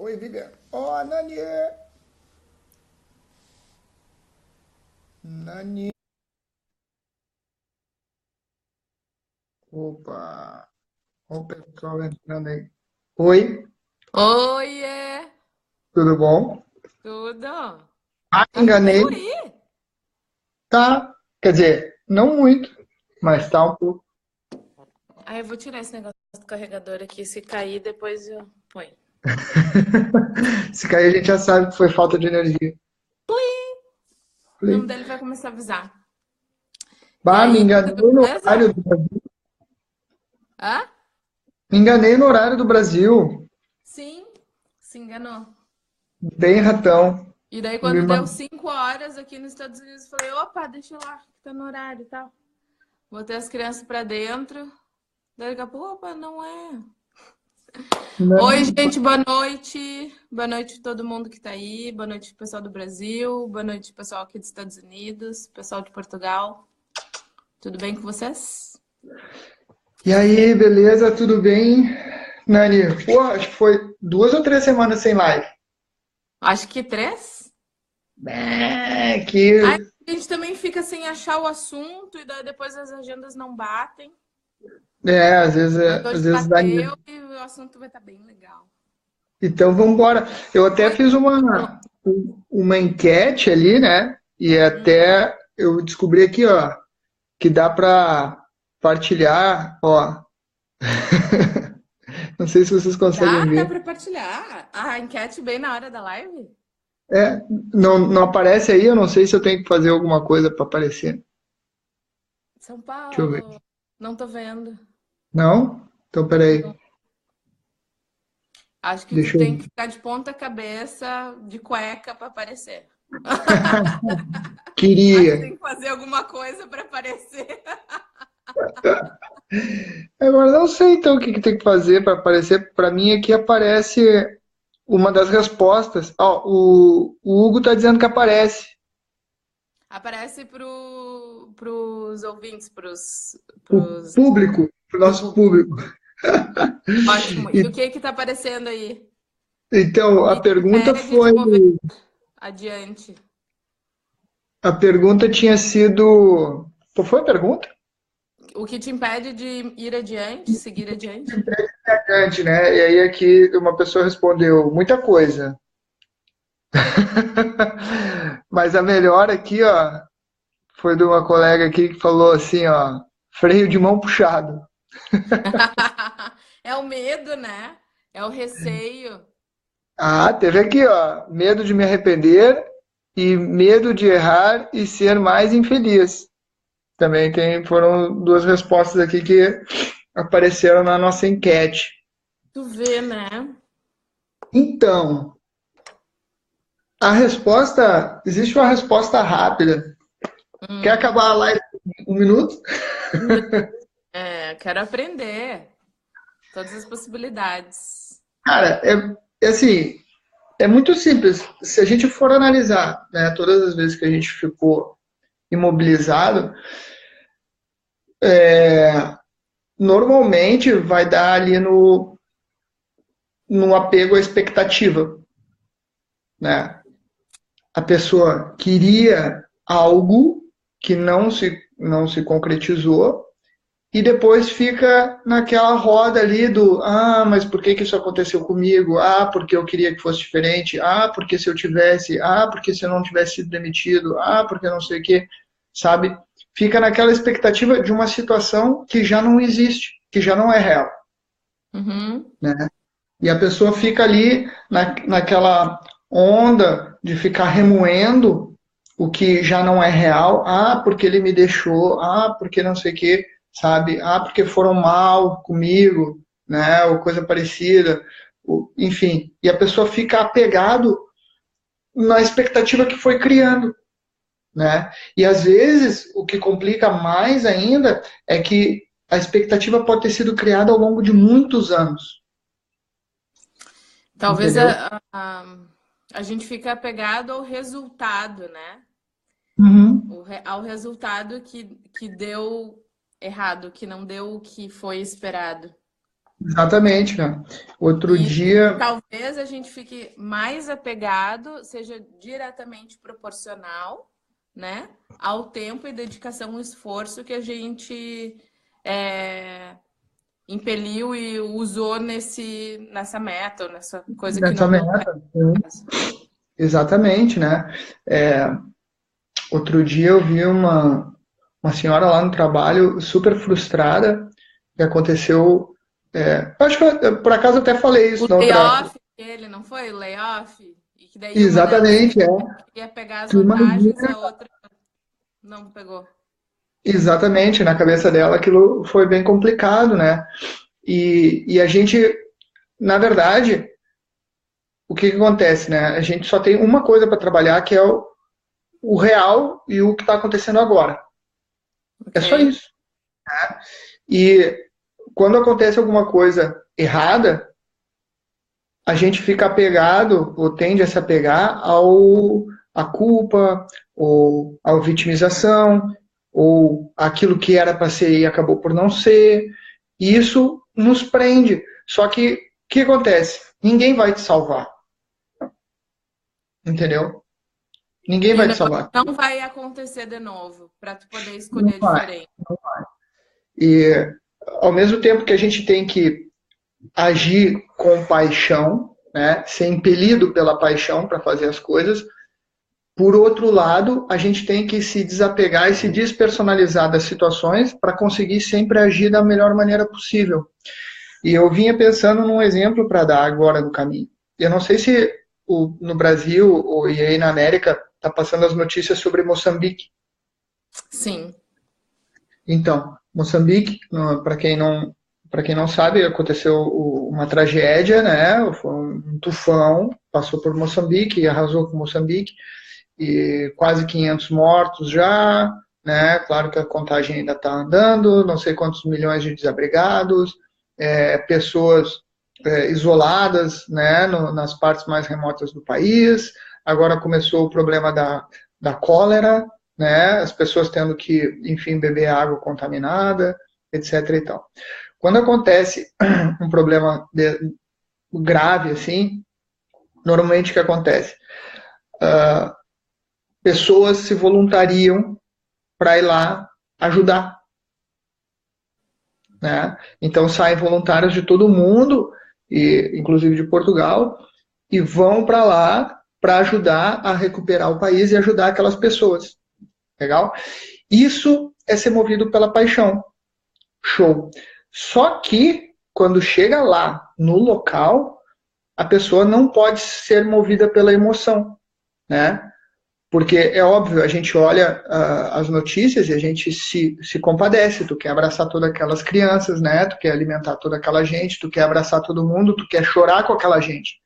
Oi, Vivian. Ó, Nani. Nani. Opa. Olha o pessoal entrando aí. Oi, Oiê, tudo bom? tudo? Ah, Tá enganei. frio aí? Tá. Quer dizer, não muito, mas tá um pouco. Ah, eu vou tirar esse negócio do carregador aqui. Se cair, depois eu ponho. Se cair, a gente já sabe que foi falta de energia. O nome dele vai começar a avisar. E Bah, me aí, enganei tudo no beleza? horário do Brasil. Hã? Me enganei no horário do Brasil. Sim, se enganou. Bem ratão. E daí, Me quando ma- deu 5 horas aqui nos Estados Unidos, eu falei: opa, deixa eu lá, que tá no horário e tal. Botei as crianças pra dentro. Daí, daqui a pouco, opa, não é. Oi, Não. gente, boa noite. Boa noite a todo mundo que tá aí. Boa noite, pessoal do Brasil. Boa noite, pessoal aqui dos Estados Unidos. Pessoal de Portugal. Tudo bem com vocês? E aí, beleza? Tudo bem? Nani, pô, acho que foi 2 ou 3 semanas sem live. Acho que três. Que Aí a gente também fica sem achar o assunto e daí depois as agendas não batem. às vezes, Mas às hoje vezes dá bateu nisso. e o assunto vai estar bem legal. Então vamos embora. Eu até Oi, fiz tudo. uma enquete ali, né? E Hum, até eu descobri aqui, ó, que dá para partilhar, ó. Não sei se vocês conseguem dá ver. para partilhar a enquete bem na hora da live? É, não aparece aí, eu não sei se eu tenho que fazer alguma coisa para aparecer. São Deixa eu ver. Paulo. Não tô vendo. Não? Então peraí, Não. Acho que tu deixa eu tem que ver. ficar de ponta cabeça, de cueca para aparecer. Acho que Queria. tem que fazer alguma coisa para aparecer. Agora não sei então o que que tem que fazer para aparecer. Para mim aqui aparece uma das respostas. Ó, o Hugo tá dizendo que aparece. Aparece pros ouvintes, O pros, público, o pro nosso público. público. Ótimo. E E- o que que tá aparecendo aí? então, Me impede de mover adiante. a pergunta tinha sido, qual foi a pergunta? O que te impede de ir adiante, seguir adiante? Grande, né? E aí aqui uma pessoa respondeu muita coisa. Mas a melhor aqui, ó, foi de uma colega aqui que falou assim, ó, freio de mão puxado. É o medo, né? É o receio. Ah, teve aqui, ó, medo de me arrepender e medo de errar e ser mais infeliz. Também foram duas respostas aqui que apareceram na nossa enquete. Tu vê, né? Então, a resposta, existe uma resposta rápida. Quer Hum. acabar a live em 1 minuto? Quero aprender todas as possibilidades. Cara, é assim, é muito simples. Se a gente for analisar, né, todas as vezes que a gente ficou imobilizado, normalmente vai dar ali no apego à expectativa, né? A pessoa queria algo que não se concretizou e depois fica naquela roda ali do mas por que que isso aconteceu comigo? Porque eu queria que fosse diferente. Porque se eu tivesse. Porque se eu não tivesse sido demitido. Porque não sei o quê, sabe? Fica naquela expectativa de uma situação que já não existe, que já não é real, Uhum. né? E a pessoa fica ali naquela onda de ficar remoendo o que já não é real. Porque ele me deixou. Porque não sei o quê, sabe? Porque foram mal comigo, né? Ou coisa parecida. Enfim. E a pessoa fica apegado na expectativa que foi criando, né? E às vezes o que complica mais ainda é que a expectativa pode ter sido criada ao longo de muitos anos, Talvez entendeu? a gente fique apegado ao resultado, né? Uhum. Ao resultado que deu errado, que não deu o que foi esperado. Exatamente, né? Outro E dia, talvez a gente fique mais apegado, seja diretamente proporcional, né, ao tempo e dedicação e esforço que a gente é, impeliu e usou nessa meta, ou nessa coisa que nessa não deu certo. meta, sim, exatamente, né? É, outro dia eu vi uma senhora lá no trabalho super frustrada que aconteceu. Acho que por acaso eu até falei O isso na outra. layoff, ele não foi o layoff? E que daí uma delas Exatamente, é. queria pegar as Tu vantagens e imagina. a outra não pegou. Exatamente, na cabeça dela aquilo foi bem complicado, né? E a gente, na verdade, o que que acontece, né? A gente só tem uma coisa para trabalhar que é o real e o que está acontecendo agora. É só Ok? isso. E quando acontece alguma coisa errada, a gente fica apegado ou tende a se apegar ao à culpa ou à vitimização ou aquilo que era para ser e acabou por não ser. E isso nos prende. Só que o que acontece? Ninguém vai te salvar, entendeu? Ninguém E vai te salvar. não vai acontecer de novo, para tu poder Não escolher vai. diferente. E ao mesmo tempo que a gente tem que agir com paixão, né, ser impelido pela paixão para fazer as coisas, por outro lado, a gente tem que se desapegar e se despersonalizar das situações para conseguir sempre agir da melhor maneira possível. E eu vinha pensando num exemplo para dar agora no caminho. Eu não sei se no Brasil ou e aí na América está passando as notícias sobre Moçambique. Sim. Então, Moçambique, para quem não sabe, aconteceu uma tragédia, né? Foi um tufão, passou por Moçambique e arrasou com Moçambique e quase 500 mortos já, né? Claro que a contagem ainda está andando, não sei quantos milhões de desabrigados, pessoas isoladas, né? Nas partes mais remotas do país. Agora começou o problema da cólera, né? As pessoas tendo que, enfim, beber água contaminada, etc. e tal. Quando acontece um problema grave assim, normalmente o que acontece? Pessoas se voluntariam para ir lá ajudar, né? Então saem voluntários de todo mundo, e inclusive de Portugal, e vão para lá para ajudar a recuperar o país e ajudar aquelas pessoas. Legal? Isso é ser movido pela paixão. Show. Só que quando chega lá no local, a pessoa não pode ser movida pela emoção, né? Porque é óbvio, a gente olha as notícias e a gente se compadece. Tu quer abraçar todas aquelas crianças, né? Tu quer alimentar toda aquela gente, tu quer abraçar todo mundo, tu quer chorar com aquela gente.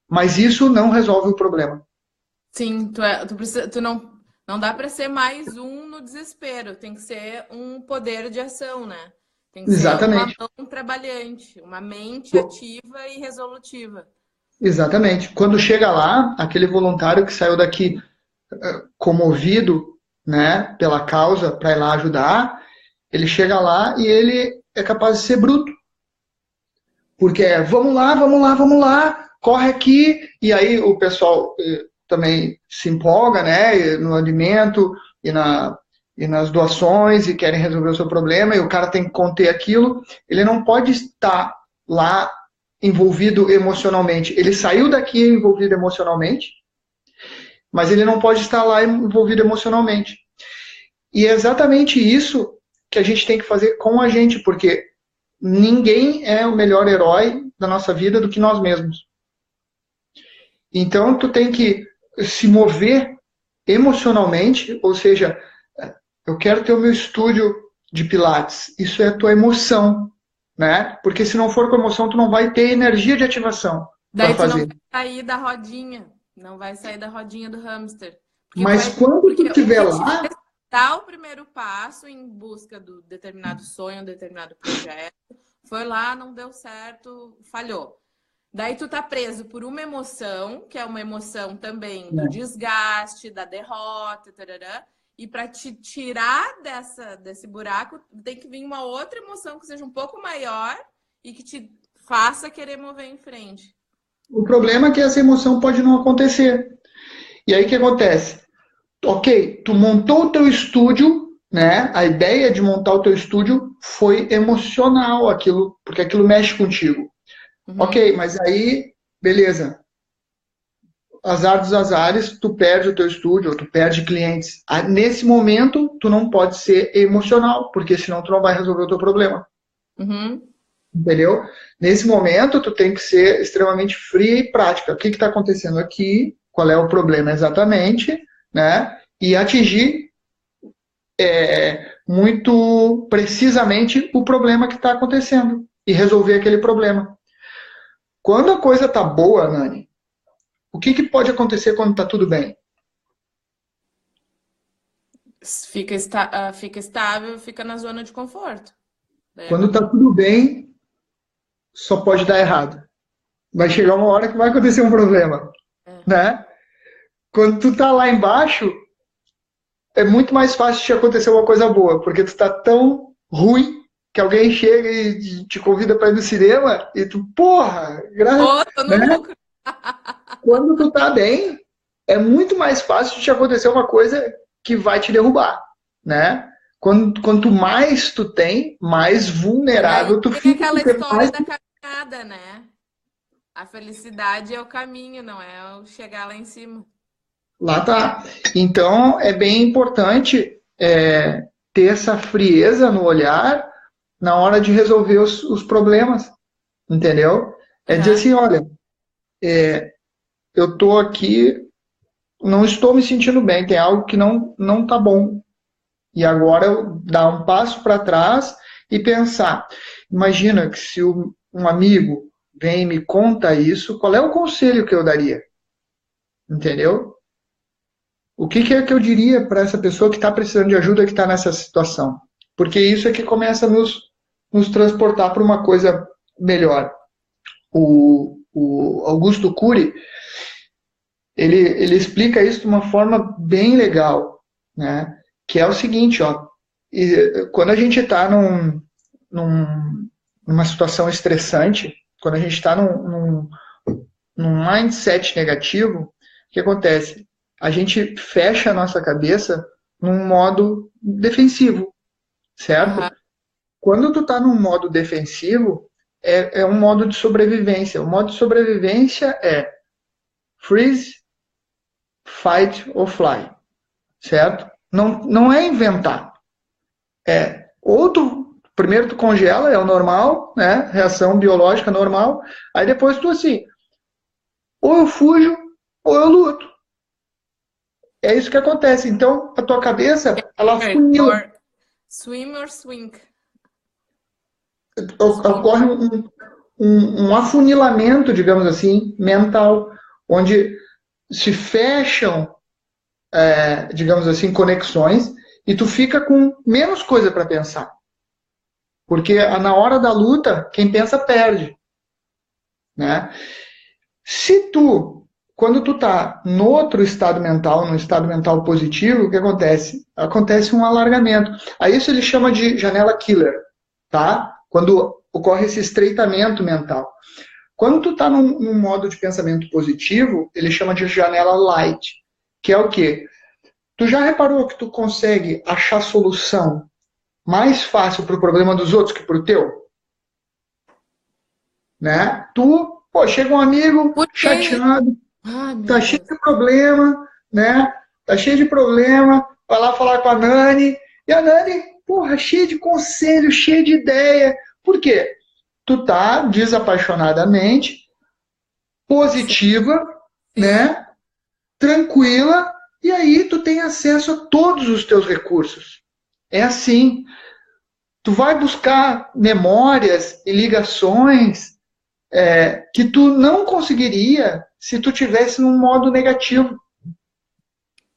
Mas isso não resolve o problema. Sim, tu precisa, não dá para ser mais um no desespero, tem que ser um poder de ação, né? Tem que ser uma Exatamente. mão trabalhante, uma mente ativa e resolutiva. Exatamente. Quando chega lá, aquele voluntário que saiu daqui comovido, né, pela causa para ir lá ajudar, ele chega lá e ele é capaz de ser bruto. Porque vamos lá, vamos lá, vamos lá, corre aqui, e aí o pessoal também se empolga, né, no alimento e nas doações e querem resolver o seu problema, e o cara tem que conter aquilo, ele não pode estar lá envolvido emocionalmente. Ele saiu daqui envolvido emocionalmente, mas ele não pode estar lá envolvido emocionalmente. E é exatamente isso que a gente tem que fazer com a gente, porque ninguém é o melhor herói da nossa vida do que nós mesmos. Então, tu tem que se mover emocionalmente, ou seja, eu quero ter o meu estúdio de pilates. Isso é a tua emoção, né? Porque se não for com emoção, tu não vai ter energia de ativação para Daí tu não fazer. vai sair da rodinha, não vai sair da rodinha do hamster. Mas quando tu Porque o estiver que te lá, fez dar o primeiro passo em busca do determinado sonho, determinado projeto, foi lá, não deu certo, falhou. Daí tu tá preso por uma emoção, que é uma emoção também do né, desgaste, da derrota, tarará, e para te tirar desse buraco, tem que vir uma outra emoção que seja um pouco maior e que te faça querer mover em frente. O problema é que essa emoção pode não acontecer. E aí o que acontece? Ok, tu montou o teu estúdio, né? A ideia de montar o teu estúdio foi emocional, aquilo, porque aquilo mexe contigo. Ok, mas aí, beleza. Azar dos azares, tu perde o teu estúdio, ou tu perde clientes. Nesse momento, tu não pode ser emocional, porque senão tu não vai resolver o teu problema. Entendeu? Nesse momento, tu tem que ser extremamente fria e prática. O que está acontecendo aqui? Qual é o problema exatamente? Né? E atingir muito precisamente o problema que está acontecendo. E resolver aquele problema. Quando a coisa tá boa, Nani, o que pode acontecer quando tá tudo bem? Fica estável, fica na zona de conforto. Quando tá tudo bem, só pode dar errado. Vai chegar uma hora que vai acontecer um problema. Né? Quando tu tá lá embaixo, é muito mais fácil de acontecer uma coisa boa, porque tu tá tão ruim que alguém chega e te convida para ir no cinema e tu, porra, tô no lucro. Quando tu tá bem, é muito mais fácil de te acontecer uma coisa que vai te derrubar, né? Quanto mais tu tem, mais vulnerável tu fica. Tem aquela história da caminhada, né? A felicidade é o caminho, não é o chegar lá em cima. Lá tá. Então, é bem importante ter essa frieza no olhar na hora de resolver os problemas, entendeu? É dizer assim, olha, eu tô aqui, não estou me sentindo bem, tem algo que não tá bom. E agora eu dar um passo para trás e pensar. Imagina que se um amigo vem e me conta isso, qual é o conselho que eu daria? Entendeu? O que é que eu diria para essa pessoa que está precisando de ajuda, que está nessa situação? Porque isso é que começa a nos transportar para uma coisa melhor. O Augusto Cury, ele explica isso de uma forma bem legal, né? Que é o seguinte, ó, quando a gente está numa situação estressante, quando a gente está num mindset negativo, o que acontece? A gente fecha a nossa cabeça num modo defensivo, certo? Quando tu está num modo defensivo, é um modo de sobrevivência. O modo de sobrevivência é freeze, fight or fly, certo? Não é inventar. Primeiro tu congela, é o normal, né? Reação biológica normal. Aí depois tu assim, ou eu fujo, ou eu luto. É isso que acontece. Então, a tua cabeça, ela funila. Swim or swing. Ocorre um afunilamento, digamos assim, mental, onde se fecham, digamos assim, conexões, e tu fica com menos coisa para pensar. Porque na hora da luta, quem pensa perde. Né? Quando tu tá no outro estado mental, no estado mental positivo, o que acontece? Acontece um alargamento. A isso ele chama de janela killer, tá? Quando ocorre esse estreitamento mental. Quando tu tá num modo de pensamento positivo, ele chama de janela light, que é o quê? Tu já reparou que tu consegue achar solução mais fácil para o problema dos outros que para o teu? Né? Chega um amigo chateado, tá cheio de problema, né? Tá cheio de problema, vai lá falar com a Nani, e a Nani, cheia de conselho, cheia de ideia. Por quê? Tu tá desapaixonadamente positiva, né? Tranquila, e aí tu tem acesso a todos os teus recursos. É assim. Tu vai buscar memórias e ligações que tu não conseguiria se tu tivesse num modo negativo.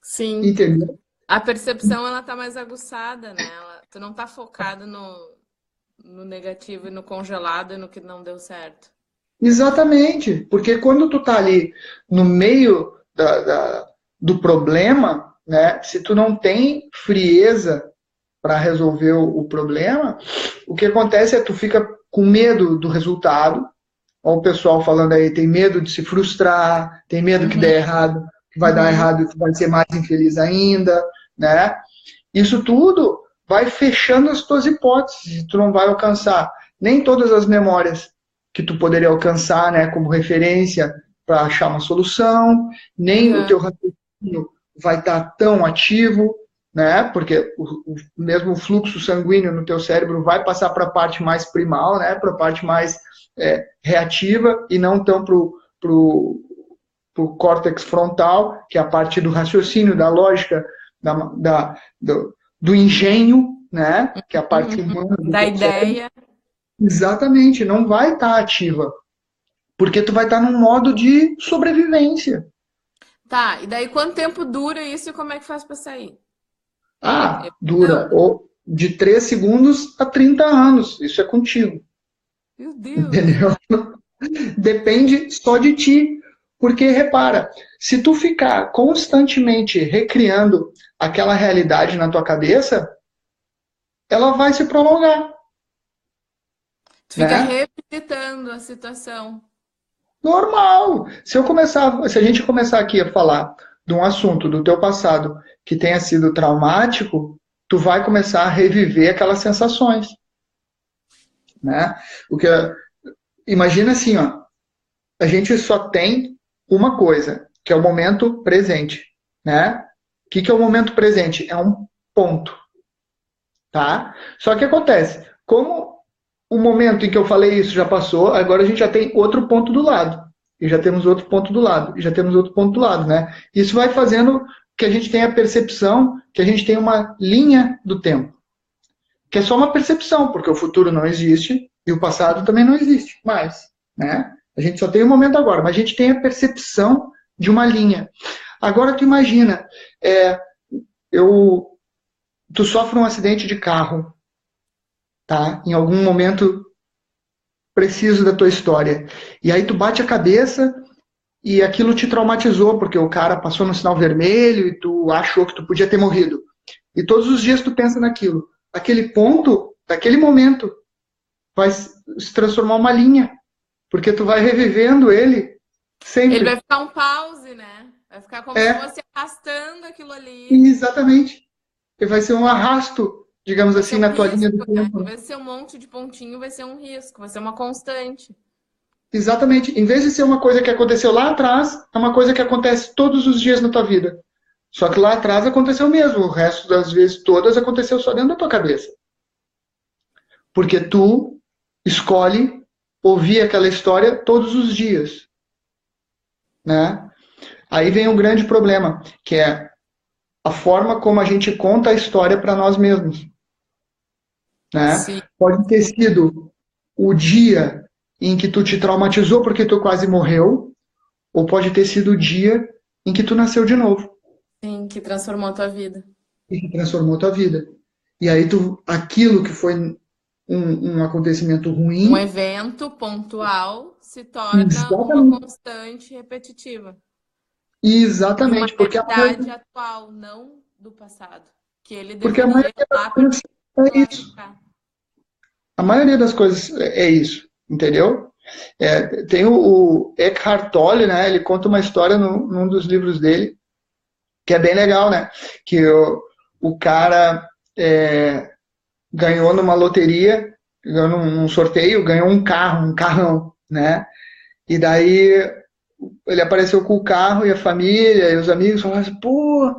Sim. Entendeu? A percepção, ela tá mais aguçada, né? Tu não tá focado no negativo e no congelado e no que não deu certo. Exatamente. Porque quando tu tá ali no meio do problema, né? Se tu não tem frieza para resolver o problema, o que acontece é que tu fica com medo do resultado. Olha o pessoal falando aí, tem medo de se frustrar, tem medo que dê errado, que vai dar errado e que vai ser mais infeliz ainda, né? Isso tudo vai fechando as tuas hipóteses, tu não vai alcançar nem todas as memórias que tu poderia alcançar, né, como referência para achar uma solução, nem o teu raciocínio vai estar tão ativo, né, porque o mesmo fluxo sanguíneo no teu cérebro vai passar para a parte mais primal, né, para a parte mais reativa e não tão para o córtex frontal, que é a parte do raciocínio, da lógica, do engenho, né, que é a parte humana da ideia. Exatamente, não vai estar ativa, porque tu vai estar num modo de sobrevivência. Tá, e daí quanto tempo dura isso e como é que faz para sair? Dura de 3 segundos a 30 anos, isso é contigo. Meu Deus! Entendeu? Depende só de ti, porque repara, se tu ficar constantemente recriando aquela realidade na tua cabeça, ela vai se prolongar. Tu fica revisitando a situação. Normal. Se a gente começar aqui a falar de um assunto do teu passado que tenha sido traumático, tu vai começar a reviver aquelas sensações, né? Imagina assim, ó, a gente só tem uma coisa, que é o momento presente, né? O que é o momento presente? É um ponto, tá? Só que acontece, como o momento em que eu falei isso já passou, agora a gente já tem outro ponto do lado. E já temos outro ponto do lado. E já temos outro ponto do lado, né? Isso vai fazendo que a gente tenha a percepção que a gente tem uma linha do tempo. Que é só uma percepção, porque o futuro não existe e o passado também não existe mais, né? A gente só tem o momento agora, mas a gente tem a percepção de uma linha. Agora tu imagina, tu sofre um acidente de carro, tá? Em algum momento preciso da tua história. E aí tu bate a cabeça e aquilo te traumatizou, porque o cara passou no sinal vermelho e tu achou que tu podia ter morrido. E todos os dias tu pensa naquilo. Aquele ponto, daquele momento, vai se transformar uma linha. Porque tu vai revivendo ele sempre. Ele vai ficar um pause, né? Vai ficar como se fosse arrastando aquilo ali. Exatamente. Ele vai ser um arrasto, digamos assim, na tua linha do tempo. Vai ser um monte de pontinho, vai ser um risco, vai ser uma constante. Exatamente. Em vez de ser uma coisa que aconteceu lá atrás, é uma coisa que acontece todos os dias na tua vida. Só que lá atrás aconteceu mesmo. O resto das vezes todas aconteceu só dentro da tua cabeça. Porque tu escolhe ouvir aquela história todos os dias. Né? Aí vem um grande problema, que é a forma como a gente conta a história para nós mesmos. Né? Pode ter sido o dia em que tu te traumatizou porque tu quase morreu, ou pode ter sido o dia em que tu nasceu de novo. Sim, que transformou a tua vida. E que transformou a tua vida. E aí aquilo que foi um acontecimento ruim... Um evento pontual se torna uma constante repetitiva. Exatamente. Uma realidade atual, não do passado. Que ele porque a maioria das coisas é isso. A maioria das coisas é isso, entendeu? Tem o Eckhart Tolle, né? Ele conta uma história num dos livros dele, que é bem legal, né? Que o cara ganhou numa loteria, ganhou num sorteio, ganhou um carrão, né? E daí ele apareceu com o carro e a família e os amigos falaram assim, pô,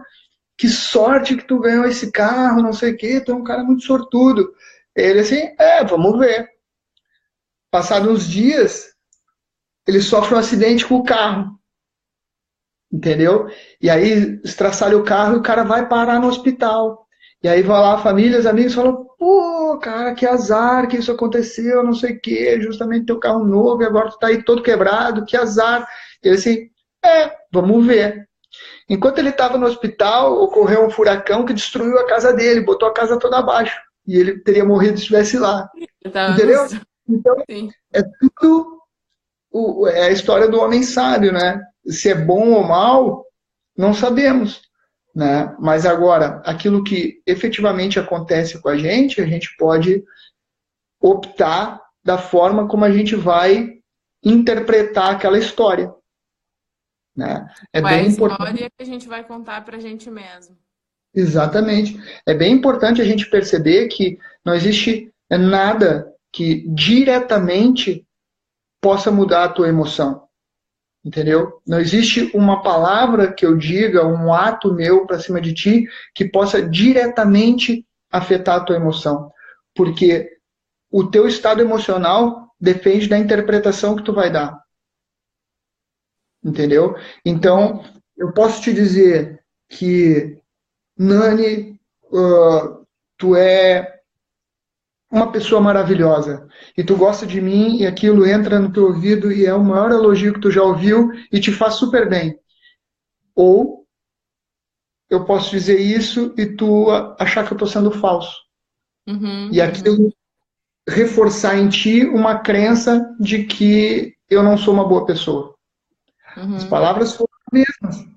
que sorte que tu ganhou esse carro, não sei o quê, tu é um cara muito sortudo. Ele assim, vamos ver. Passados uns dias, ele sofre um acidente com o carro. Entendeu? E aí estraçalha o carro e o cara vai parar no hospital. E aí vai lá a família, os amigos falam, pô, cara, que azar que isso aconteceu, não sei o quê, justamente teu carro novo e agora tu tá aí todo quebrado, que azar. E ele assim, vamos ver. Enquanto ele estava no hospital, ocorreu um furacão que destruiu a casa dele, botou a casa toda abaixo. E ele teria morrido se estivesse lá. Entendeu? Então, sim. É tudo a história do homem sábio, né? Se é bom ou mal, não sabemos. Né? Mas agora, aquilo que efetivamente acontece com a gente pode optar da forma como a gente vai interpretar aquela história, né? É Qual é a bem importante. história que a gente vai contar pra gente mesmo? Exatamente. É bem importante a gente perceber que não existe nada que diretamente possa mudar a tua emoção, entendeu? Não existe uma palavra que eu diga, um ato meu para cima de ti que possa diretamente afetar a tua emoção, porque o teu estado emocional depende da interpretação que tu vai dar, entendeu? Então, eu posso te dizer que Nani, tu é uma pessoa maravilhosa e tu gosta de mim e aquilo entra no teu ouvido e é o maior elogio que tu já ouviu e te faz super bem. Ou eu posso dizer isso e tu achar que eu estou sendo falso. E aquilo reforçar em ti uma crença de que eu não sou uma boa pessoa. As palavras foram as mesmas,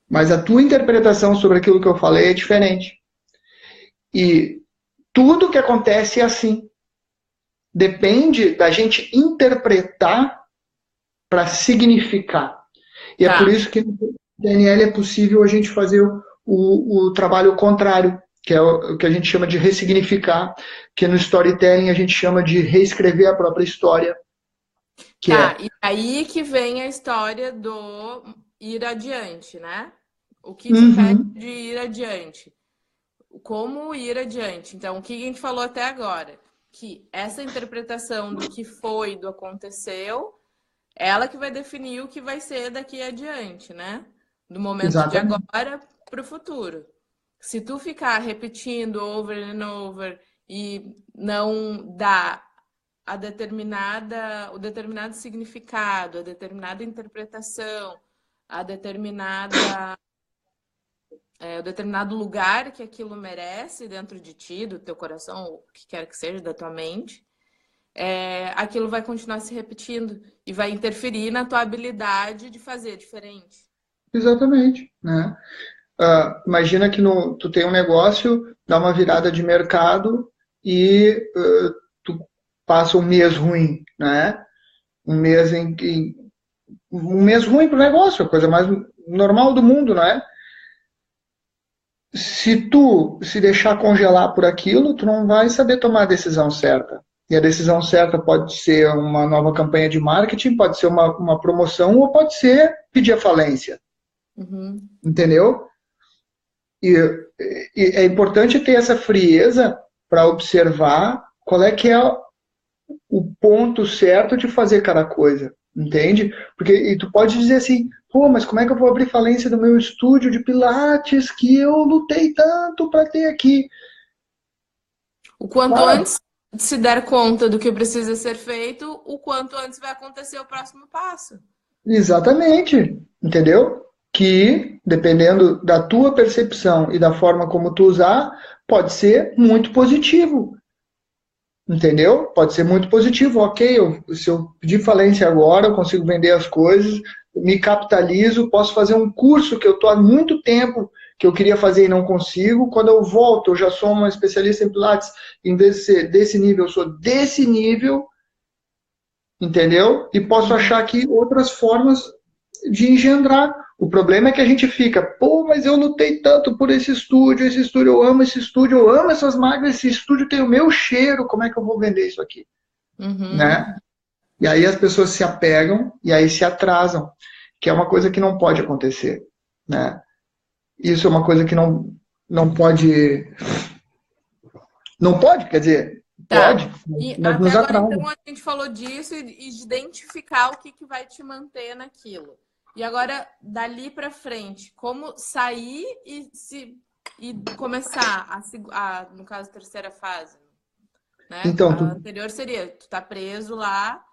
mas a tua interpretação sobre aquilo que eu falei é diferente. E tudo que acontece é assim. Depende da gente interpretar para significar. E é por isso que no PNL é possível a gente fazer o trabalho contrário, que é o que a gente chama de ressignificar, que no storytelling a gente chama de reescrever a própria história. Que e aí que vem a história do ir adiante, né? O que te impede de ir adiante? Como ir adiante? Então, o que a gente falou até agora? Que essa interpretação do que foi, do aconteceu, ela que vai definir o que vai ser daqui adiante, né? Do momento de agora para o futuro. Se tu ficar repetindo over and over e não dá o determinado significado, a determinada interpretação, a o determinado lugar que aquilo merece dentro de ti, do teu coração, o que quer que seja, da tua mente, aquilo vai continuar se repetindo e vai interferir na tua habilidade de fazer diferente. Exatamente, né? Imagina que tu tem um negócio, dá uma virada de mercado e tu passa um mês ruim, né? Um mês um mês ruim para o negócio, a coisa mais normal do mundo, né? Se tu se deixar congelar por aquilo, tu não vai saber tomar a decisão certa. E a decisão certa pode ser uma nova campanha de marketing, pode ser uma promoção ou pode ser pedir a falência. Entendeu? E é importante ter essa frieza para observar qual é que é o ponto certo de fazer cada coisa, entende? Porque tu pode dizer assim, pô, mas como é que eu vou abrir falência do meu estúdio de pilates que eu lutei tanto para ter aqui? O quanto antes de se dar conta do que precisa ser feito, o quanto antes vai acontecer o próximo passo. Exatamente, entendeu? Que, dependendo da tua percepção e da forma como tu usar, pode ser muito positivo. Entendeu? Pode ser muito positivo. Ok, se eu pedir falência agora, eu consigo vender as coisas, me capitalizo, posso fazer um curso que eu estou há muito tempo que eu queria fazer e não consigo. Quando eu volto, eu já sou uma especialista em Pilates. Em vez de ser desse nível, eu sou desse nível. Entendeu? E posso achar aqui outras formas de engendrar. O problema é que a gente fica, pô, mas eu lutei tanto por esse estúdio, eu amo esse estúdio, eu amo essas máquinas, esse estúdio tem o meu cheiro, como é que eu vou vender isso aqui? Né? E aí as pessoas se apegam e aí se atrasam, que é uma coisa que não pode acontecer. Né? Isso é uma coisa que não pode... Não pode, quer dizer, pode, mas nos atrasa. Agora, então, a gente falou disso e de identificar o que vai te manter naquilo. E agora, dali para frente, como sair e começar no caso, a terceira fase? Né? Então, a anterior seria, tu tá preso lá,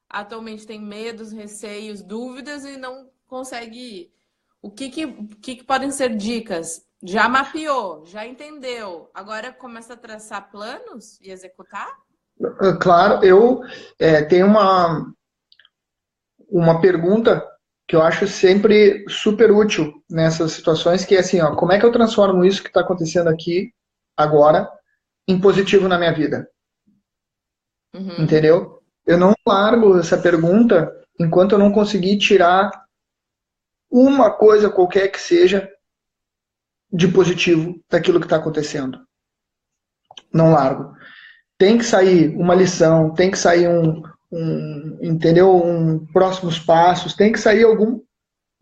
atualmente tem medos, receios, dúvidas e não consegue ir. O que podem ser dicas? Já mapeou, já entendeu. Agora começa a traçar planos e executar? Claro, eu tenho uma pergunta que eu acho sempre super útil nessas situações, que é assim, ó, como é que eu transformo isso que está acontecendo aqui, agora, em positivo na minha vida? Uhum. entendeu? Eu não largo essa pergunta enquanto eu não conseguir tirar uma coisa qualquer que seja de positivo daquilo que está acontecendo. Não largo. Tem que sair uma lição, tem que sair entendeu? Próximos passos, tem que sair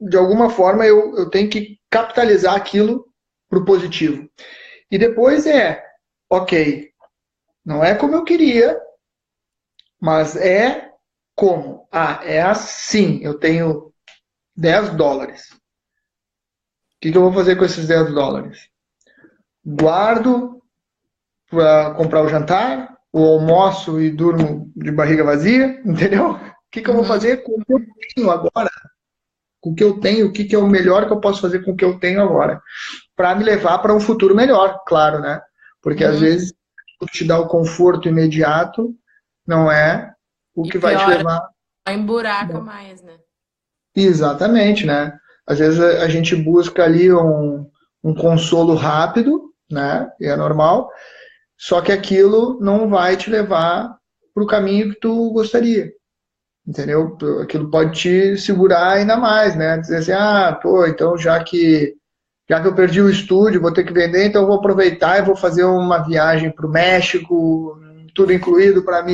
de alguma forma eu tenho que capitalizar aquilo para o positivo. E depois ok, não é como eu queria, mas é como? É assim, eu tenho $10. O que eu vou fazer com esses $10? Guardo para comprar o jantar, o almoço e durmo de barriga vazia, entendeu? O que eu vou Uhum. fazer com o que eu tenho agora? Com o que eu tenho, o que é o melhor que eu posso fazer com o que eu tenho agora? Para me levar para um futuro melhor, claro, né? Porque às Uhum. vezes o que te dá o conforto imediato não é o E que vai te pior, levar. emburaca mais, né? Exatamente, né? Às vezes a gente busca ali um consolo rápido, né? E é normal, só que aquilo não vai te levar para o caminho que tu gostaria, entendeu? Aquilo pode te segurar ainda mais, né? Dizer assim, pô, então já que eu perdi o estúdio, vou ter que vender, então eu vou aproveitar e vou fazer uma viagem para o México, tudo incluído Tocar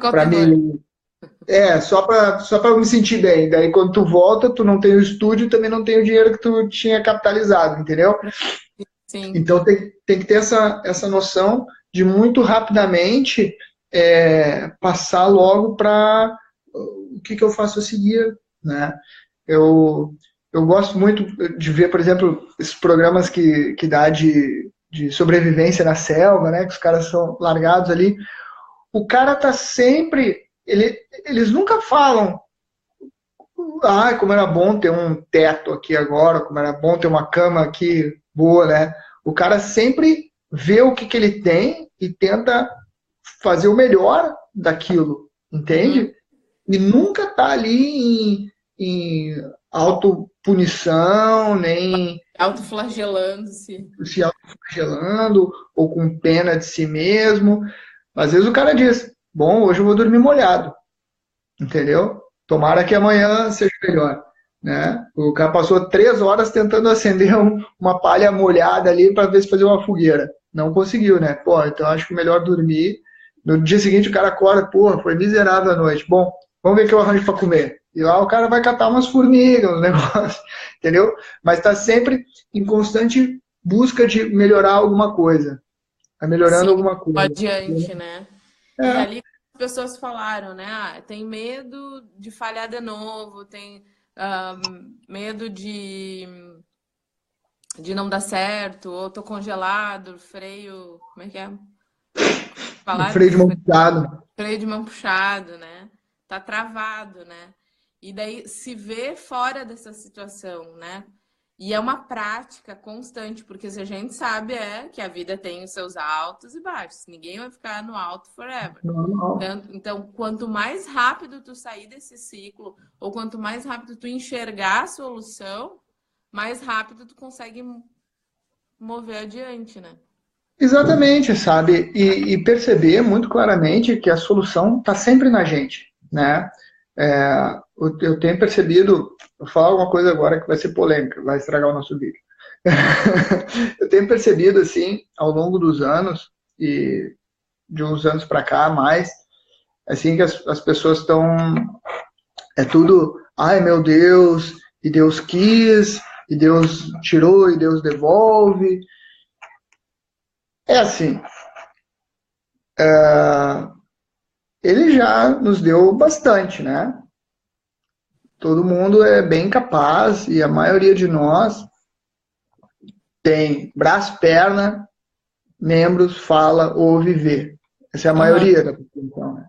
o para terror. me só para eu me sentir bem. Daí quando tu volta, tu não tem o estúdio, também não tem o dinheiro que tu tinha capitalizado, entendeu? Sim. Então tem que ter essa noção de muito rapidamente passar logo para o que eu faço a seguir, né? Eu, eu gosto muito de ver, por exemplo, esses programas que dá de sobrevivência na selva, né? Que os caras são largados ali. O cara tá sempre. Eles nunca falam, como era bom ter um teto aqui agora, como era bom ter uma cama aqui boa, né? O cara sempre vê o que ele tem e tenta fazer o melhor daquilo, Uhum. entende? E nunca tá ali em autopunição, nem Autoflagelando-se. se autoflagelando ou com pena de si mesmo. Às vezes o cara diz: bom, hoje eu vou dormir molhado, entendeu? Tomara que amanhã seja melhor. Né? O cara passou 3 horas tentando acender uma palha molhada ali para ver se fazia uma fogueira. Não conseguiu, né? Pô, então acho que é melhor dormir. No dia seguinte o cara acorda, porra, foi miserável a noite. Bom, vamos ver o que eu arranjo para comer. E lá o cara vai catar umas formigas, uns negócios, entendeu? Mas está sempre em constante busca de melhorar alguma coisa. Tá melhorando Sim, alguma coisa. adiante, né? E É, ali as pessoas falaram, né? Tem medo de falhar de novo, tem medo de não dar certo, ou tô congelado, freio, como é que é? o Falaram? freio de mão puxado. Freio de mão puxado, né? Tá travado, né? E daí se vê fora dessa situação, né? E é uma prática constante, porque se a gente sabe que a vida tem os seus altos e baixos. Ninguém vai ficar no alto forever. Normal. Então, quanto mais rápido tu sair desse ciclo, ou quanto mais rápido tu enxergar a solução, mais rápido tu consegue mover adiante, né? Exatamente, sabe? E perceber muito claramente que a solução está sempre na gente, né? Eu tenho percebido, vou falar alguma coisa agora que vai ser polêmica, vai estragar o nosso vídeo. Eu tenho percebido, assim, ao longo dos anos, e de uns anos para cá, mais, assim, que as pessoas estão. É tudo, ai meu Deus, e Deus quis, e Deus tirou, e Deus devolve. É assim, ele já nos deu bastante, né? Todo mundo é bem capaz e a maioria de nós tem braço, perna, membros, fala, ouve, vê. Essa é a Aham. maioria da população, né?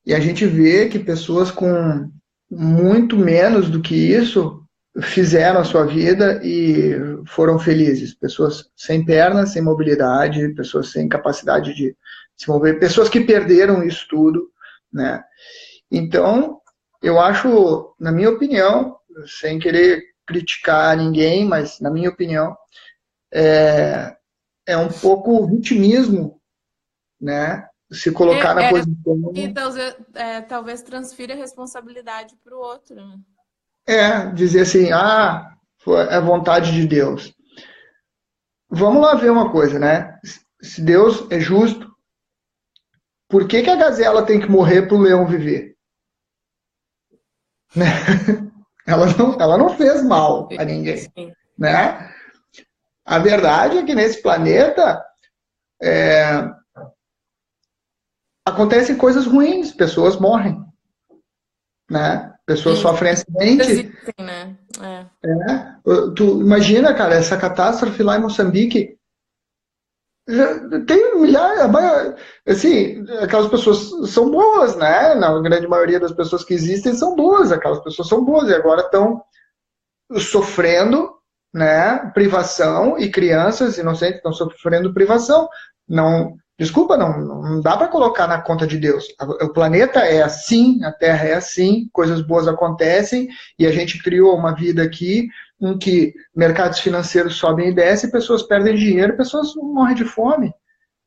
E a gente vê que pessoas com muito menos do que isso fizeram a sua vida e foram felizes. Pessoas sem pernas, sem mobilidade, pessoas sem capacidade de se mover, pessoas que perderam isso tudo, né? Então, eu acho, na minha opinião, sem querer criticar ninguém, mas na minha opinião, é um pouco vitimismo né? Se colocar na posição... E talvez transfira a responsabilidade para o outro, né? Dizer assim, é vontade de Deus. Vamos lá ver uma coisa, né? Se Deus é justo, por que que a gazela tem que morrer para o leão viver? Né? Ela não fez mal a ninguém, né? A verdade é que nesse planeta acontecem coisas ruins, pessoas morrem, né? Pessoas sofrem acidente. Existem, né? Tu imagina, cara, essa catástrofe lá em Moçambique. Tem milhares, assim, aquelas pessoas são boas, né? Na grande maioria das pessoas que existem são boas, aquelas pessoas são boas e agora estão sofrendo, né, privação, e crianças inocentes estão sofrendo privação. Não, desculpa, não dá para colocar na conta de Deus. O planeta é assim, a Terra é assim, coisas boas acontecem e a gente criou uma vida aqui em que mercados financeiros sobem e descem, pessoas perdem dinheiro, pessoas morrem de fome,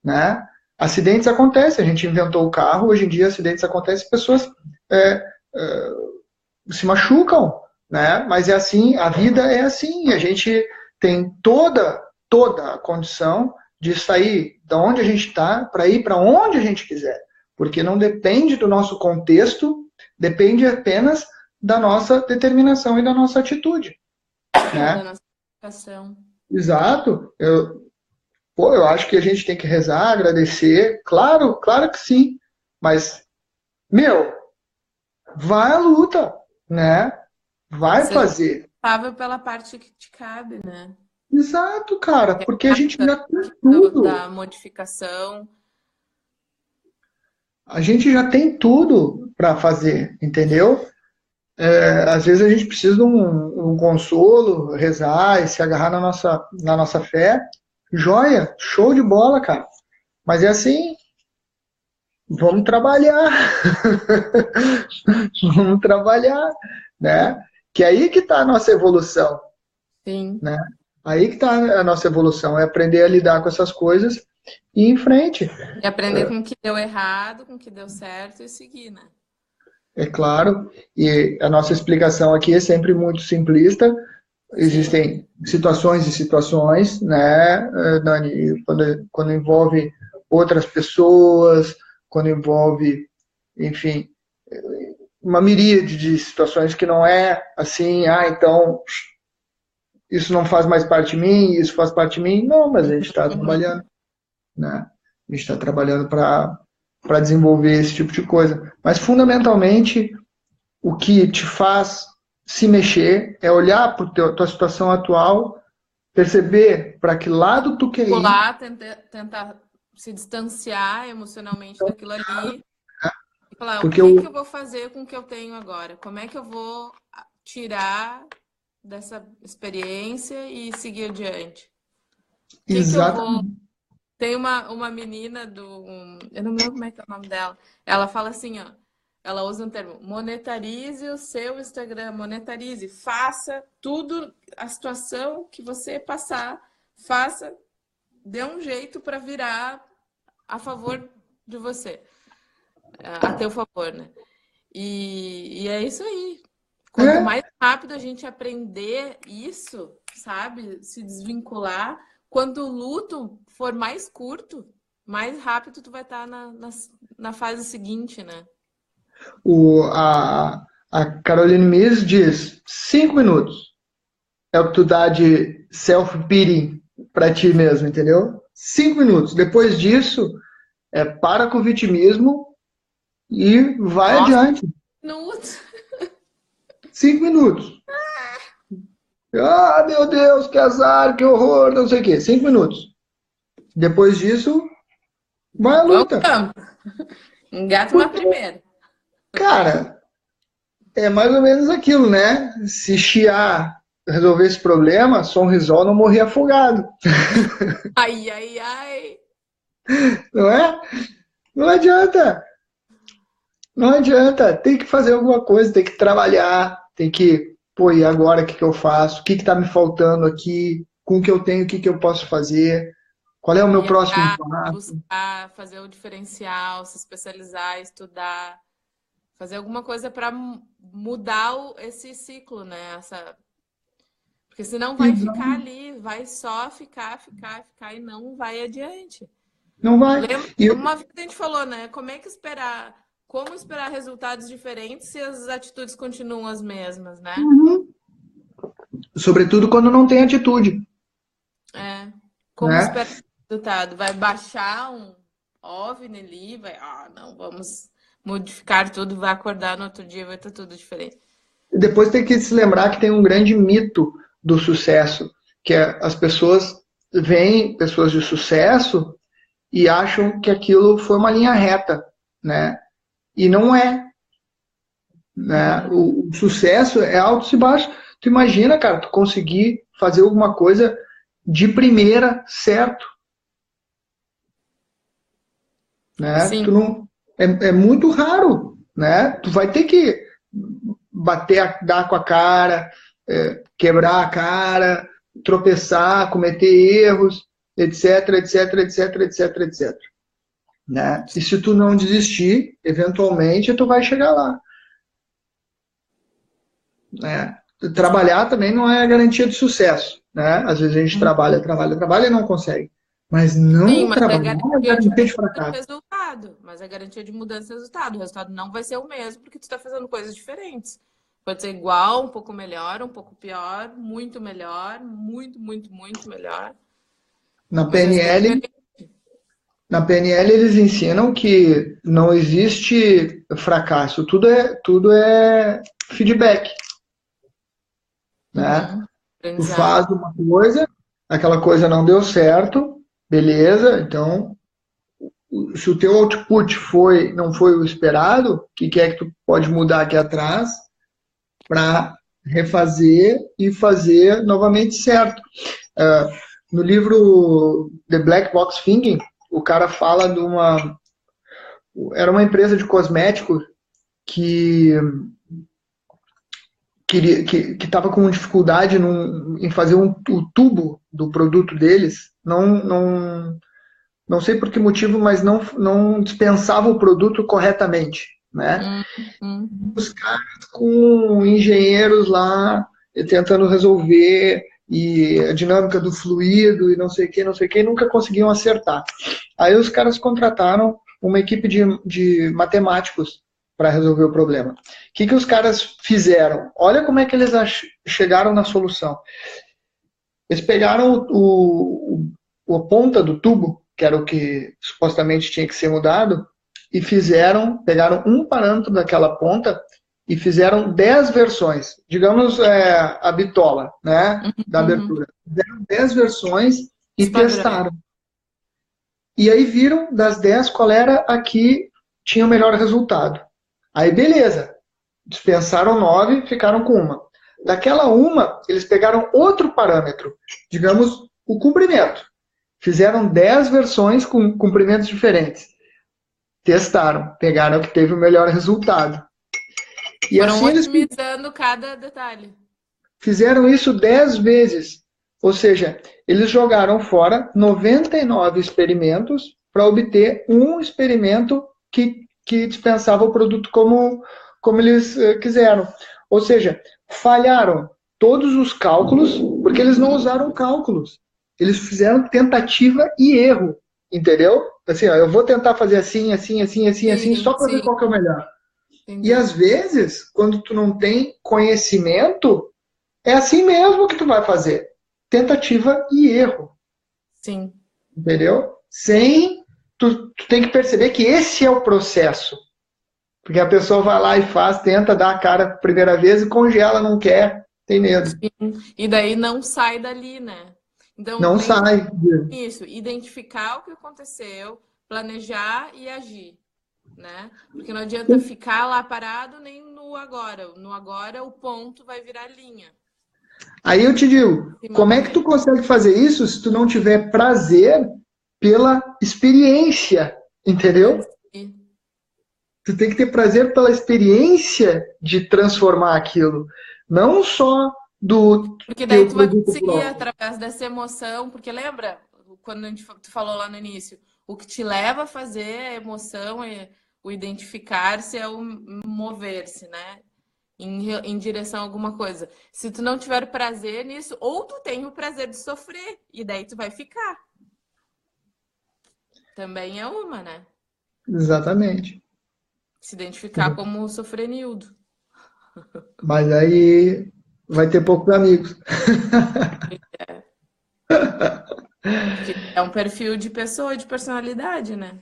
né? Acidentes acontecem, a gente inventou o carro, hoje em dia acidentes acontecem, pessoas se machucam, né? Mas é assim, a vida é assim, a gente tem toda a condição de sair da onde a gente está para ir para onde a gente quiser, porque não depende do nosso contexto, depende apenas da nossa determinação e da nossa atitude. Né? Da nossa educação. Exato. Eu acho que a gente tem que rezar, agradecer, claro que sim, mas, vai à luta, né? Vai fazer. Responsável pela parte que te cabe, né? Exato, cara, porque a gente já tem tudo. Da modificação. A gente já tem tudo para fazer, entendeu? Às vezes a gente precisa de um consolo, rezar e se agarrar na nossa fé. Joia, show de bola, cara. Mas é assim, vamos trabalhar. Vamos trabalhar, né? Que é aí que está a nossa evolução. Sim. Né? Aí que está a nossa evolução, é aprender a lidar com essas coisas e ir em frente. E aprender com o que deu errado, com o que deu certo e seguir, né? É claro, e a nossa explicação aqui é sempre muito simplista. Existem situações e situações, né, Dani? Quando envolve outras pessoas, quando envolve, enfim, uma miríade de situações que não é assim, então isso não faz mais parte de mim, isso faz parte de mim. Não, mas a gente está trabalhando, né? A gente está trabalhando para desenvolver esse tipo de coisa. Mas, fundamentalmente, o que te faz se mexer é olhar para a tua situação atual, perceber para que lado tu quer ir. Tentar se distanciar emocionalmente daquilo ali. E falar, Porque o que eu vou fazer com o que eu tenho agora? Como é que eu vou tirar dessa experiência e seguir adiante? Exatamente. Tem uma menina eu não lembro como é que é o nome dela. Ela fala assim, ó. Ela usa um termo, monetarize o seu Instagram, monetarize, faça tudo, a situação que você passar, dê um jeito para virar a favor de você, a teu favor, né? E é isso aí. Quanto mais rápido a gente aprender isso, sabe, se desvincular, quando o luto for mais curto, mais rápido tu vai estar na fase seguinte, né? A Caroline Myss diz 5 minutos é o que tu dá de self-pity para ti mesmo, entendeu? 5 minutos. Depois disso, para com o vitimismo e vai adiante. 5 minutos. Meu Deus, que azar, que horror, não sei o quê. 5 minutos. Depois disso, vai à luta. Engata uma primeira. Cara, é mais ou menos aquilo, né? Se chiar resolver esse problema, Sonrisol não morria afogado. Ai, ai, ai. Não é? Não adianta. Não adianta. Tem que fazer alguma coisa, tem que trabalhar, tem que, e agora o que eu faço? O que está me faltando aqui? Com o que eu tenho, o que eu posso fazer? Qual é o meu Ir próximo atrás, passo? buscar, fazer o diferencial, se especializar, estudar, fazer alguma coisa para mudar esse ciclo, né? Porque senão E vai ficar ali, vai só ficar e não vai adiante. não vai. Lembra, E, uma vez a gente falou, né? Como esperar resultados diferentes se as atitudes continuam as mesmas, né? sobretudo quando não tem atitude, É. Como né? esperar resultado? Vai baixar um OVNI ali, não, vamos modificar tudo, vai acordar no outro dia, vai estar tudo diferente. E depois tem que se lembrar que tem um grande mito do sucesso, que é as pessoas veem pessoas de sucesso e acham que aquilo foi uma linha reta, né? E não é, né? O sucesso é altos e baixos. Tu imagina, cara, tu conseguir fazer alguma coisa de primeira certo, né? Sim, Tu não é muito raro, né? Tu vai ter que dar com a cara, quebrar a cara, tropeçar, cometer erros, etc, etc, etc, etc, etc. Né? E se tu não desistir, eventualmente tu vai chegar lá. Né? Trabalhar também não é garantia de sucesso. Né? Às vezes a gente trabalha e não consegue. Mas sim, não mas é trabalhar é garantia de garantia de mudança de fracasso. resultado. Mas é garantia de mudança de resultado. O resultado não vai ser o mesmo, porque tu está fazendo coisas diferentes. Pode ser igual, um pouco melhor, um pouco pior, muito melhor, muito melhor. Na Mas vai ser PNL, diferente. na PNL eles ensinam que não existe fracasso, tudo é feedback, né? Uhum. Tu faz Aprendizado. uma coisa, aquela coisa não deu certo, beleza, então se o teu output não foi o esperado, o que é que tu pode mudar aqui atrás para refazer e fazer novamente certo? Uh, no livro The Black Box Thinking, o cara fala de era uma empresa de cosméticos que que estava com dificuldade em fazer o tubo do produto deles, não sei por que motivo, mas não dispensava o produto corretamente, né? Uhum. Os caras com engenheiros lá tentando resolver e a dinâmica do fluido e não sei o que, nunca conseguiam acertar. Aí os caras contrataram uma equipe de matemáticos para resolver o problema. O que os caras fizeram? Olha como é que eles chegaram na solução. Eles pegaram a ponta do tubo, que era o que supostamente tinha que ser mudado, e pegaram um parâmetro daquela ponta e fizeram 10 versões. Digamos a bitola, né, da Uhum. abertura. Fizeram 10 versões e Os padrões. testaram. E aí viram das 10 qual era a que tinha o melhor resultado. Aí beleza, dispensaram 9, ficaram com uma. Daquela uma, eles pegaram outro parâmetro, digamos o comprimento. Fizeram 10 versões com comprimentos diferentes. Testaram, pegaram o que teve o melhor resultado. E Foram assim eles otimizando cada detalhe. fizeram isso 10 vezes. Ou seja, eles jogaram fora 99 experimentos para obter um experimento que dispensava o produto como eles quiseram. Ou seja, falharam todos os cálculos, porque eles não usaram cálculos. Eles fizeram tentativa e erro, entendeu? Assim, ó, eu vou tentar fazer assim, assim, assim, assim, assim, Sim, só para ver sim, qual que é o melhor. E entendi. às vezes, quando tu não tem conhecimento, é assim mesmo que tu vai fazer. Tentativa e erro, Sim. entendeu? Tu tem que perceber que esse é o processo. Porque a pessoa vai lá e faz, tenta dar a cara a primeira vez e congela, não quer, tem medo. E daí não sai dali, né? Então Não tem que sai. isso, identificar o que aconteceu, planejar e agir, né? Porque não adianta ficar lá parado nem no agora. No agora o ponto vai virar linha. Aí eu te digo, Se como é que tu mover. consegue fazer isso se tu não tiver prazer pela experiência, entendeu? Entendi. Tu tem que ter prazer pela experiência de transformar aquilo, não só do Porque daí teu tu vai produto conseguir, próprio. através dessa emoção, porque lembra, quando tu falou lá no início, o que te leva a fazer a emoção, o identificar-se é o mover-se, né? Em direção a alguma coisa. Se tu não tiver prazer nisso, ou tu tem o prazer de sofrer, e daí tu vai ficar. Também é uma, né? Exatamente. Se identificar como sofrenildo. Mas aí vai ter poucos amigos. Porque é um perfil de pessoa, de personalidade, né?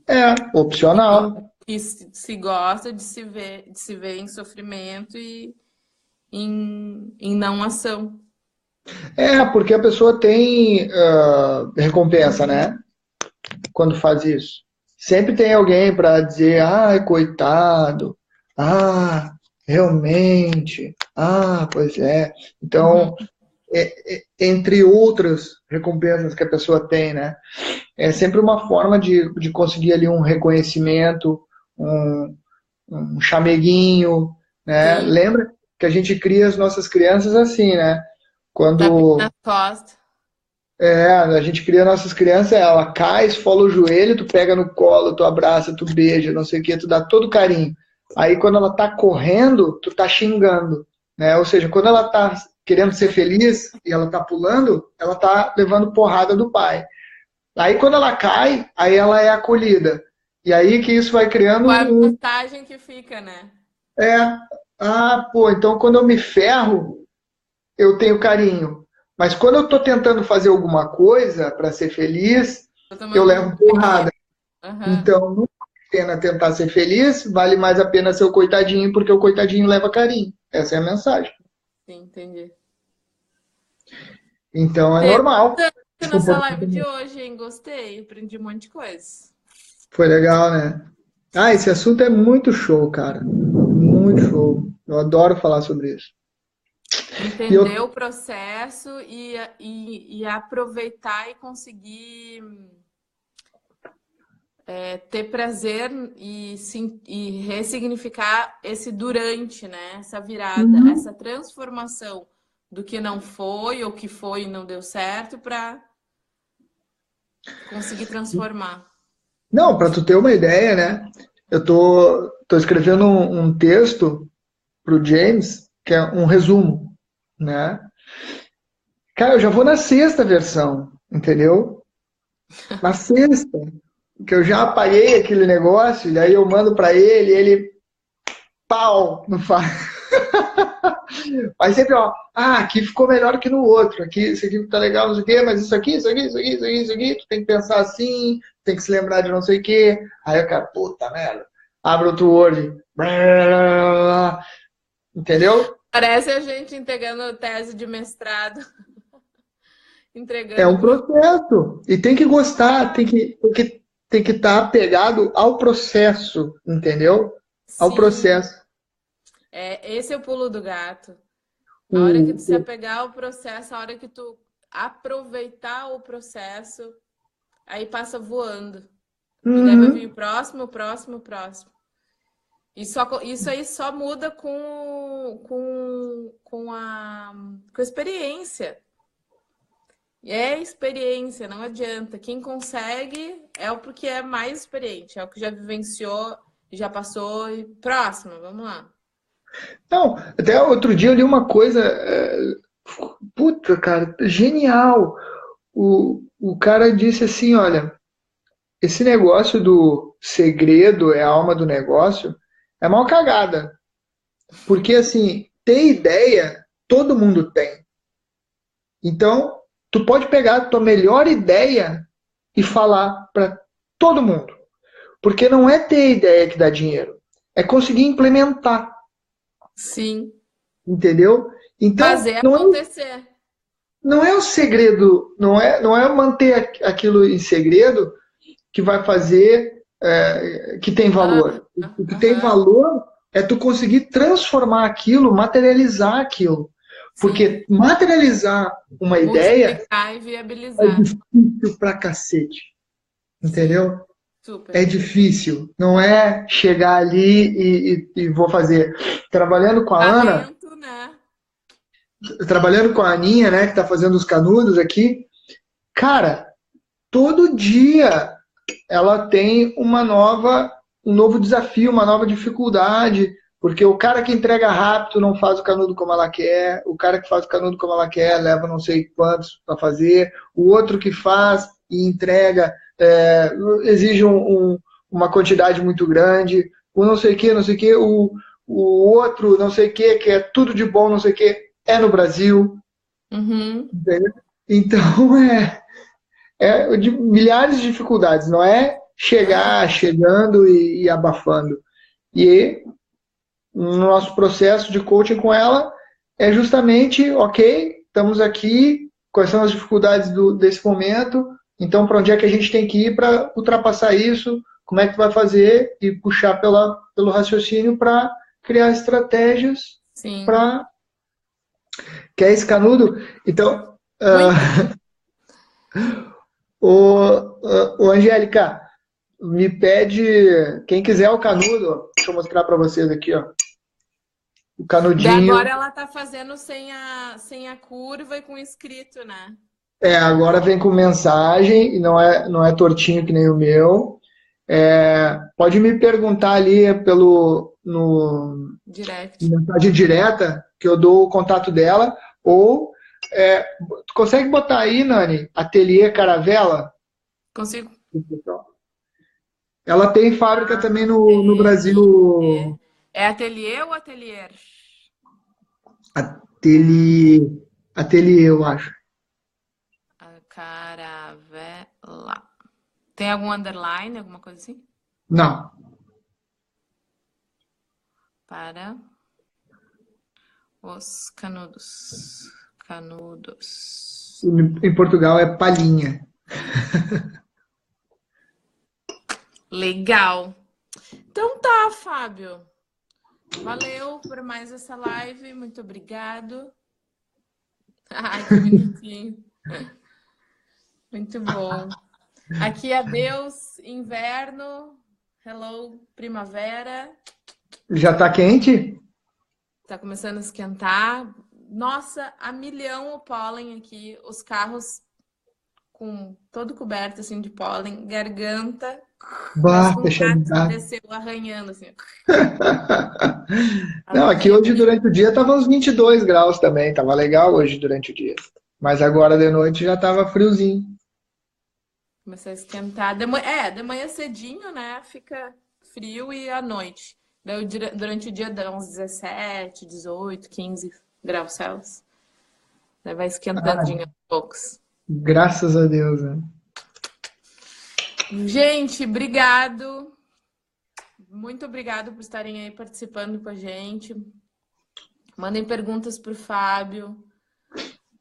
É, opcional. Que se gosta de se ver em sofrimento e em não ação. É, porque a pessoa tem recompensa, né? Quando faz isso. Sempre tem alguém para dizer, ai, coitado, ah, realmente, ah, pois é. Então, entre outras recompensas que a pessoa tem, né? É sempre uma forma de conseguir ali um reconhecimento, um chameguinho, né? Sim, Lembra que a gente cria as nossas crianças assim, né? tapinha Quando nas costas. a gente cria nossas crianças, ela cai, esfola o joelho, tu pega no colo, tu abraça, tu beija, não sei o que, tu dá todo carinho. Aí quando ela tá correndo, tu tá xingando, né? Ou seja, quando ela tá querendo ser feliz e ela tá pulando, ela tá levando porrada do pai. Aí quando ela cai, aí ela é acolhida. E aí que isso vai criando Com a mensagem que fica, né? é, pô, então quando eu me ferro, eu tenho carinho. Mas quando eu tô tentando fazer alguma coisa para ser feliz, Tô eu tomando um levo porrada. Aham. Então, não vale a pena tentar ser feliz, vale mais a pena ser o coitadinho, porque o coitadinho leva carinho. Essa é a mensagem. Sim, entendi. Então, é Teve normal esse nessa live de comportamento. hoje, hein? Gostei, aprendi um monte de coisa. Foi legal, né? Ah, esse assunto é muito show, cara. Muito show. Eu adoro falar sobre isso. E Entender eu, o processo e aproveitar e conseguir ter prazer e ressignificar esse durante, né? Essa virada, essa transformação do que não foi ou que foi e não deu certo para conseguir transformar. não, para tu ter uma ideia, né? Eu tô escrevendo um texto pro James, que é um resumo, né? Cara, eu já vou na sexta versão, entendeu? Na sexta, que eu já apaguei aquele negócio, e aí eu mando para ele, e ele pau, não faz. Aí sempre, ó, aqui ficou melhor que no outro, aqui, isso aqui tá legal, não sei o quê, mas isso aqui, isso aqui, isso aqui, isso aqui, isso aqui, tu tem que pensar assim, tem que se lembrar de não sei o quê. Aí eu quero, puta merda, abre outro Word, entendeu? Parece a gente entregando tese de mestrado, É entregando um pro. processo, e tem que gostar, tem que estar apegado ao processo, entendeu? Ao Sim, processo. esse é o pulo do gato. A hora que tu O, se apegar ao processo, a hora que tu aproveitar o processo, aí passa voando. E daí vai vir Uhum. o próximo, o próximo, o próximo. Isso aí só muda com a experiência. E é experiência, não adianta. Quem consegue é o porque é mais experiente, é o que já vivenciou, já passou e próximo, vamos lá. Não, até outro dia eu li uma coisa, puta, cara, genial. O cara disse assim, olha, esse negócio do segredo é a alma do negócio é uma cagada. Porque, assim, ter ideia, todo mundo tem. Então, tu pode pegar a tua melhor ideia e falar para todo mundo. Porque não é ter ideia que dá dinheiro, é conseguir implementar, Sim, entendeu? Então, fazer acontecer. não é o segredo, não é manter aquilo em segredo que vai fazer que tem Ah, valor. O que tem aham, valor é tu conseguir transformar aquilo, materializar aquilo. sim. Porque materializar uma ideia Multiplicar e é viabilizar. difícil pra cacete, Sim, entendeu? É super. difícil. Não é chegar ali e vou fazer. Trabalhando com a Ana, Talento, né? trabalhando com a Aninha, né, que está fazendo os canudos aqui, Cara, todo dia ela tem um novo desafio, uma nova dificuldade, porque o cara que entrega rápido não faz o canudo como ela quer, o cara que faz o canudo como ela quer leva não sei quantos para fazer, o outro que faz e entrega exige uma quantidade muito grande, o não sei o que, não sei o que, o outro não sei o que é tudo de bom, não sei o que, é no Brasil. Uhum. Entendeu? Então, de milhares de dificuldades, não é chegando e abafando. E no nosso processo de coaching com ela é justamente, ok, estamos aqui, quais são as dificuldades desse momento, então para onde é que a gente tem que ir para ultrapassar isso, como é que vai fazer e puxar pelo raciocínio para criar estratégias Sim. para... Quer esse canudo? Então, Muito. ô, Angélica, me pede, quem quiser o canudo, ó, deixa eu mostrar para vocês aqui, ó, o Daí agora canudinho. ela tá fazendo sem a curva e com escrito, né? Agora vem com mensagem e não é tortinho que nem o meu. Pode me perguntar ali no Direct. mensagem direta, que eu dou o contato dela, ou tu consegue botar aí, Nani, Ateliê Caravela? Consigo? Ela tem fábrica também no Ateliê. Brasil. É ateliê ou atelier? Ateliê, ateliê, eu acho. A caravela. Tem algum underline, alguma coisa assim? Não, Para os canudos. Canudos. em Portugal é palhinha. Legal. Então tá, Fábio. Valeu por mais essa live. Muito obrigado. Ai, que bonitinho. Muito bom. Aqui, adeus, inverno. Hello, primavera. Já tá quente? Tá começando a esquentar. Nossa, a milhão o pólen aqui. Os carros com todo coberto assim de pólen, garganta. Parece Bah, que um deixa eu gato dar. desceu arranhando assim. Não, aqui Alergia hoje mesmo. durante o dia tava uns 22 graus também, tava legal hoje durante o dia. Mas agora de noite já tava friozinho. Começou a esquentar. De manhã cedinho, né? Fica frio e à noite. Daí, durante o dia dá uns 17, 18, 15 graus Celsius. Daí vai esquentandinho aos poucos. Graças a Deus, né? Gente, obrigado. Muito obrigado por estarem aí participando com a gente. Mandem perguntas para o Fábio.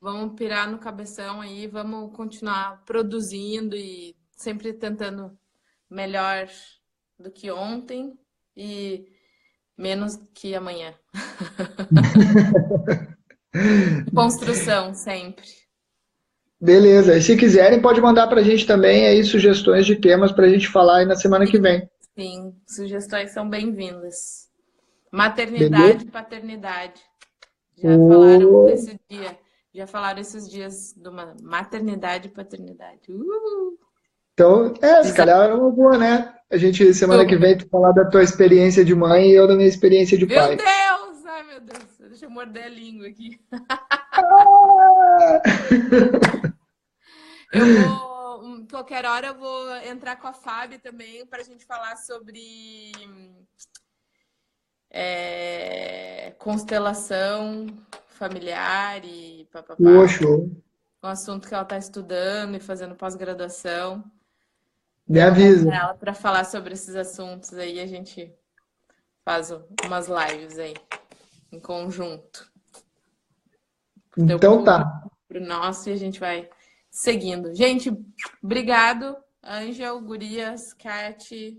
Vamos pirar no cabeção aí, vamos continuar produzindo e sempre tentando melhor do que ontem e menos que amanhã. Construção, sempre. Beleza. E se quiserem, pode mandar pra gente também aí sugestões de temas pra gente falar aí na semana que Sim, vem. sim. Sugestões são bem-vindas. Beleza? Maternidade e paternidade. Já falaram Ô, desse dia. Já falaram esses dias de uma maternidade e paternidade. Então, se calhar é uma boa, né? A gente, semana que Super. vem, tu falar da tua experiência de mãe e eu da minha experiência de Meu pai. Deus! Ai, meu Deus. Deixa eu morder a língua aqui. Ah! Eu vou, qualquer hora, eu vou entrar com a Fábio também para a gente falar sobre constelação familiar e papapá. Poxa, Um assunto que ela está estudando e fazendo pós-graduação. me Daí eu vou avisa. convidar ela para falar sobre esses assuntos aí. A gente faz umas lives aí em conjunto. Pro teu Então público, tá. pro nosso, e a gente vai seguindo. Gente, obrigado. Ângel, Gurias, Kat,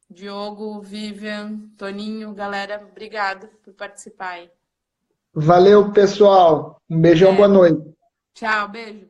Diogo, Vivian, Toninho, galera, obrigado por participar aí. Valeu, pessoal. Um beijão, boa Até. noite. Tchau, beijo.